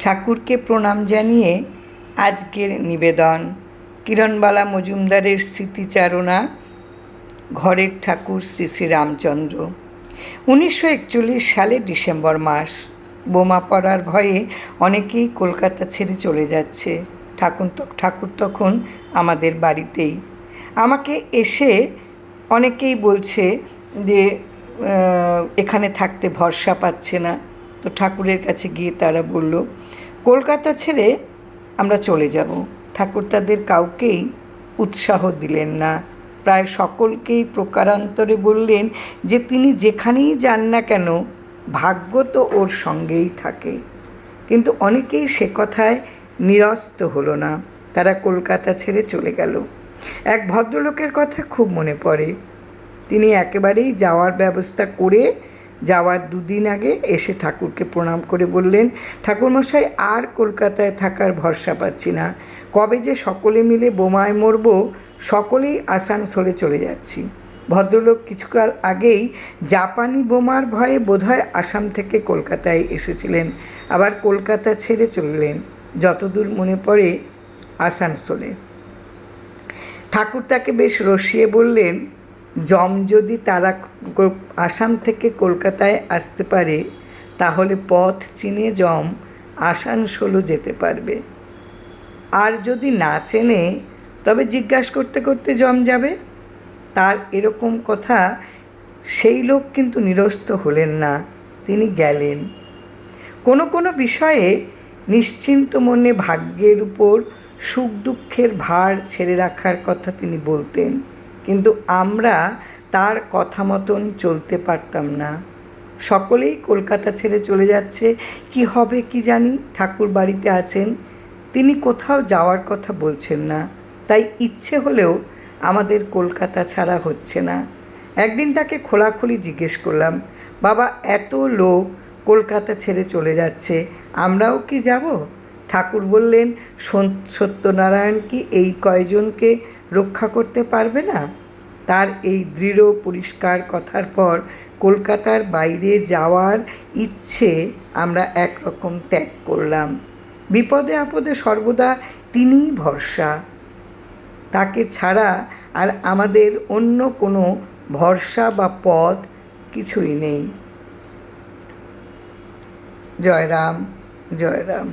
ঠাকুরকে প্রণাম জানিয়ে আজকের নিবেদন কিরণবালা মজুমদারের স্মৃতিচারণা ঘরের ঠাকুর শ্রী শ্রী রামচন্দ্র। 1941 সালে ডিসেম্বর মাস। বোমা পড়ার ভয়ে অনেকেই কলকাতা ছেড়ে চলে যাচ্ছে। ঠাকুর তখন আমাদের বাড়িতেই। আমাকে এসে অনেকেই বলছে যে এখানে থাকতে ভরসা পাচ্ছে না। তো ঠাকুরের কাছে গিয়ে তারা বলল কলকাতা ছেড়ে আমরা চলে যাব। ঠাকুর তাদের কাউকেই উৎসাহ দিলেন না, প্রায় সকলকেই প্রকারান্তরে বললেন যে তিনি যেখানেই যান না কেন ভাগ্য তো ওর সঙ্গেই থাকে। কিন্তু অনেকেই সে কথায় নিরস্ত হলো না, তারা কলকাতা ছেড়ে চলে গেল। এক ভদ্রলোকের কথা খুব মনে পড়ে। তিনি একেবারেই যাওয়ার ব্যবস্থা করে যাওয়ার দুদিন আগে এসে ঠাকুরকে প্রণাম করে বললেন, ঠাকুরমশাই আর কলকাতায় থাকার ভরসা পাচ্ছি না, কবে যে সকলে মিলে বোমায় মরব, সকলেই আসানসোলে চলে যাচ্ছি। ভদ্রলোক কিছুকাল আগেই জাপানি বোমার ভয়ে বোধহয় আসাম থেকে কলকাতায় এসেছিলেন, আবার কলকাতা ছেড়ে চললেন, যতদূর মনে পড়ে আসানসোলে। ঠাকুর তাকে বেশ রসিয়ে বললেন, যম যদি তারা আসাম থেকে কলকাতায় আসতে পারে তাহলে পথ চিনে যম আসানসোলও যেতে পারবে, আর যদি না চেনে তবে জিজ্ঞাসা করতে করতে যম যাবে। তার এরকম কথা সেই লোক কিন্তু নিরস্ত হলেন না, তিনি গেলেন। কোনো বিষয়ে নিশ্চিন্ত মনে ভাগ্যের উপর সুখ দুঃখের ভার ছেড়ে রাখার কথা তিনি বলতেন, কিন্তু আমরা তার কথা মতন চলতে পারতাম না। সকলেই কলকাতা ছেড়ে চলে যাচ্ছে, কি হবে কি জানি। ঠাকুর বাড়িতে আছেন, তিনি কোথাও যাওয়ার কথা বলছেন না, তাই ইচ্ছে হলেও আমাদের কলকাতা ছাড়া হচ্ছে না। একদিন তাকে খোলাখুলি জিজ্ঞেস করলাম, বাবা এত লোক কলকাতা ছেড়ে চলে যাচ্ছে, আমরাও কি যাব? ঠাকুর বললেন, সত্যনারায়ণ কি এই কয়জনকে রক্ষা করতে পারবে না? তার এই দৃঢ় পরিষ্কার কথার পর কলকাতার বাইরে যাওয়ার ইচ্ছে আমরা একরকম ত্যাগ করলাম। বিপদে আপদে সর্বদা তিনিই ভরসা, তাকে ছাড়া আর আমাদের অন্য কোনো ভরসা বা পথ কিছুই নেই। জয় রাম, জয় রাম।